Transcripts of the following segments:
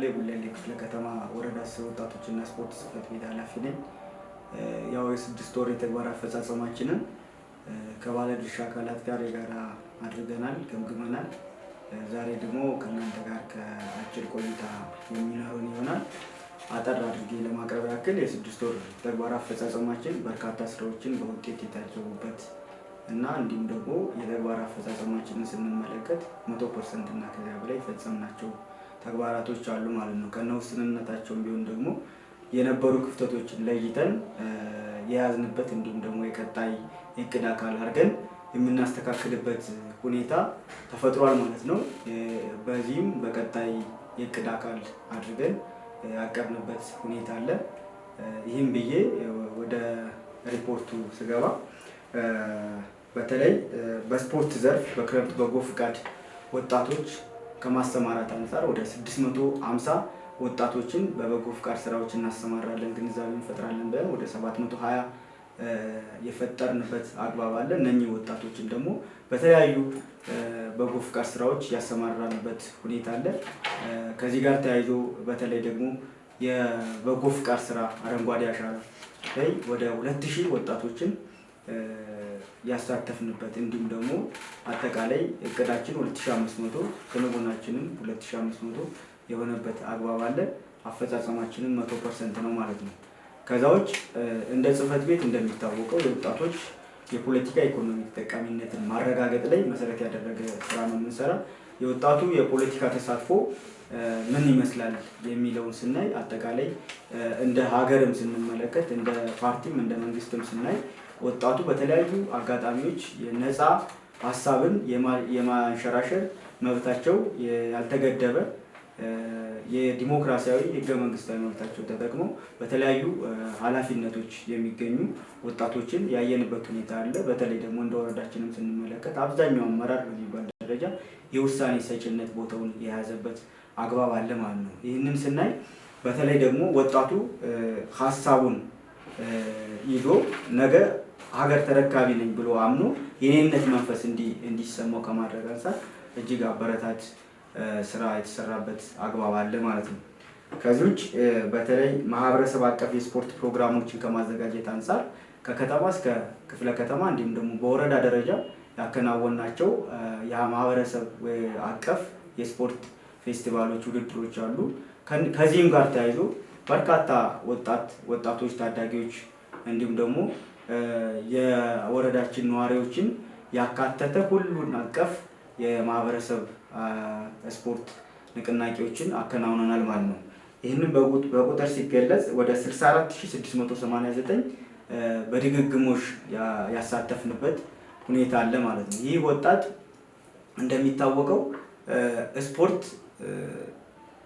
የጉለሌ ክፍለ ከተማ ወረዳ 10 ወጣቶችና ስፖርት ጽሕፈት ቤት ኃላፊ ነኝ። ያው የ6 ወር የተግባር አፈጻጸማችንን ከባለድርሻ አካላት ጋር የጋራ አድርገናል፣ ገምግመናል። ዛሬ ደግሞ ከእናንተ ጋር ከአጭር ቆይታ የሚኖረን ይሆናል። አጠር አድርጌ ለማቅረብ ያክል የ6 ወር ተግባር አፈጻጸማችን በርካታ ስራዎችን በውጤት የታጀቡበት እና እንዲሁም ደግሞ የተግባር አፈጻጸማችንን ስንመለከት 100% እና ከዚያ በላይ የፈጸምናቸው ተግባራቶች አሉ ማለት ነው። ከነውስንነታቸውም ቢሆን ደግሞ የነበሩ ክፍተቶችን ለይተን የያዝንበት እንዲሁም ደግሞ የቀጣይ እቅድ አካል አድርገን የምናስተካክልበት ሁኔታ ተፈጥሯል ማለት ነው። በዚህም በቀጣይ የእቅድ አካል አድርገን ያቀርብንበት ሁኔታ አለ። ይህም ብዬ ወደ ሪፖርቱ ስገባ በተለይ በስፖርት ዘርፍ በክረምት በጎ ፍቃድ ወጣቶች ከማስተማራት አንፃር ወደ 650 ወጣቶችን በበጎ ፍቃድ ስራዎች እናስተማራለን፣ ግንዛቤ እንፈጥራለን ብለን ወደ 720 የፈጠርንበት አግባብ አለ። እነኚህ ወጣቶችን ደግሞ በተለያዩ በጎ ፍቃድ ስራዎች ያሰማራንበት ሁኔታ አለ። ከዚህ ጋር ተያይዞ በተለይ ደግሞ የበጎ ፍቃድ ስራ አረንጓዴ አሻራ ላይ ወደ 2000 ወጣቶችን ያሳተፍንበት እንዲሁም ደግሞ አጠቃላይ እቅዳችን 2500 ክንውናችንም 2500 የሆነበት አግባብ አለ። አፈጻጸማችንም 100% ነው ማለት ነው። ከዛዎች እንደ ጽሕፈት ቤት እንደሚታወቀው የወጣቶች የፖለቲካ ኢኮኖሚ ተጠቃሚነትን ማረጋገጥ ላይ መሰረት ያደረገ ስራ ነው የምንሰራ። የወጣቱ የፖለቲካ ተሳትፎ ምን ይመስላል የሚለውን ስናይ አጠቃላይ እንደ ሀገርም ስንመለከት እንደ ፓርቲም እንደ መንግስትም ስናይ ወጣቱ በተለያዩ አጋጣሚዎች የነፃ ሀሳብን የማንሸራሸር መብታቸው ያልተገደበ የዲሞክራሲያዊ ህገ መንግስታዊ መብታቸው ተጠቅመው በተለያዩ ኃላፊነቶች የሚገኙ ወጣቶችን ያየንበት ሁኔታ አለ። በተለይ ደግሞ እንደ ወረዳችንም ስንመለከት አብዛኛው አመራር በሚባል ደረጃ የውሳኔ ሰጭነት ቦታውን የያዘበት አግባብ አለ ማለት ነው። ይህንን ስናይ በተለይ ደግሞ ወጣቱ ሀሳቡን ይዞ ነገ ሀገር ተረካቢ ነኝ ብሎ አምኖ የኔነት መንፈስ እንዲሰማው ከማድረግ አንፃር እጅግ አበረታች ስራ የተሰራበት አግባብ አለ ማለት ነው። ከዚህ ውጭ በተለይ ማህበረሰብ አቀፍ የስፖርት ፕሮግራሞችን ከማዘጋጀት አንፃር ከከተማ እስከ ክፍለ ከተማ እንዲሁም ደግሞ በወረዳ ደረጃ ያከናወናቸው የማህበረሰብ አቀፍ የስፖርት ፌስቲቫሎች፣ ውድድሮች አሉ። ከዚህም ጋር ተያይዞ በርካታ ወጣቶች፣ ታዳጊዎች እንዲሁም ደግሞ የወረዳችን ነዋሪዎችን ያካተተ ሁሉን አቀፍ የማህበረሰብ ስፖርት ንቅናቄዎችን አከናውነናል ማለት ነው። ይህንን በቁጥር ሲገለጽ ወደ 64689 በድግግሞሽ ያሳተፍንበት ሁኔታ አለ ማለት ነው። ይህ ወጣት እንደሚታወቀው ስፖርት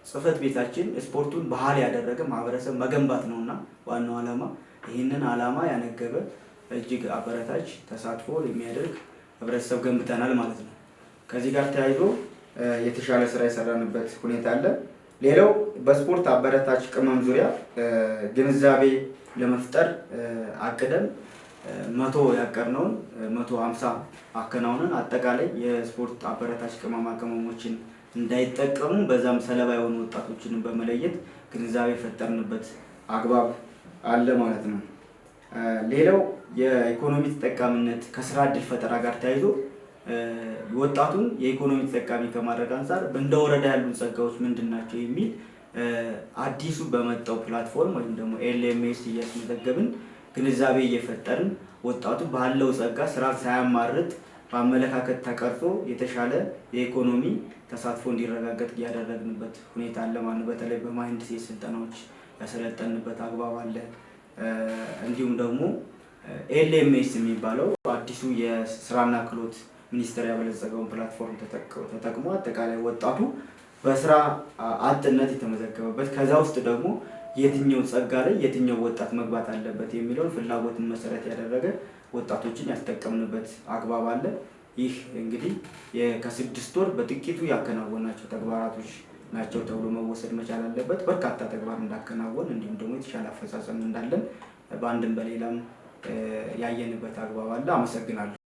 ጽሕፈት ቤታችን ስፖርቱን ባህል ያደረገ ማህበረሰብ መገንባት ነውና ዋናው ዓላማ ይህንን ዓላማ ያነገበ እጅግ አበረታች ተሳትፎ የሚያደርግ ህብረተሰብ ገንብተናል ማለት ነው። ከዚህ ጋር ተያይዞ የተሻለ ስራ የሰራንበት ሁኔታ አለ። ሌላው በስፖርት አበረታች ቅመም ዙሪያ ግንዛቤ ለመፍጠር አቅደን 100 ያቀርነውን 150 አከናውነን አጠቃላይ የስፖርት አበረታች ቅመሞችን እንዳይጠቀሙ በዛም ሰለባ የሆኑ ወጣቶችን በመለየት ግንዛቤ ፈጠርንበት አግባብ አለ ማለት ነው። ሌላው የኢኮኖሚ ተጠቃሚነት ከስራ እድል ፈጠራ ጋር ተያይዞ ወጣቱን የኢኮኖሚ ተጠቃሚ ከማድረግ አንፃር እንደ ወረዳ ያሉ ጸጋዎች ምንድናቸው የሚል አዲሱ በመጣው ፕላትፎርም ወይም ደግሞ LMS እያስመዘገብን ግንዛቤ እየፈጠርን ወጣቱ ባለው ጸጋ ስራ ሳያማርጥ በአመለካከት ተቀርጾ የተሻለ የኢኮኖሚ ተሳትፎ እንዲረጋገጥ ያደረግንበት ሁኔታ አለ ማለት ነው። በተለይ በማይንድ ሴት ስልጠናዎች ያሰለጠንበት አግባብ አለ። እንዲሁም ደግሞ LMS የሚባለው አዲሱ የስራና ክህሎት ሚኒስቴር ያበለጸገውን ፕላትፎርም ተጠቅሞ አጠቃላይ ወጣቱ በስራ አጥነት የተመዘገበበት ከዛ ውስጥ ደግሞ የትኛው ጸጋ ላይ የትኛው ወጣት መግባት አለበት የሚለውን ፍላጎትን መሰረት ያደረገ ወጣቶችን ያስጠቀምንበት አግባብ አለ። ይህ እንግዲህ ከ6 ወር በጥቂቱ ያከናወናቸው ተግባራቶች ናቸው ተብሎ መወሰድ መቻል አለበት። በርካታ ተግባር እንዳከናወን እንዲሁም ደግሞ የተሻለ አፈጻጸም እንዳለን በአንድም በሌላም ያየንበት አግባብ አለ። አመሰግናለሁ።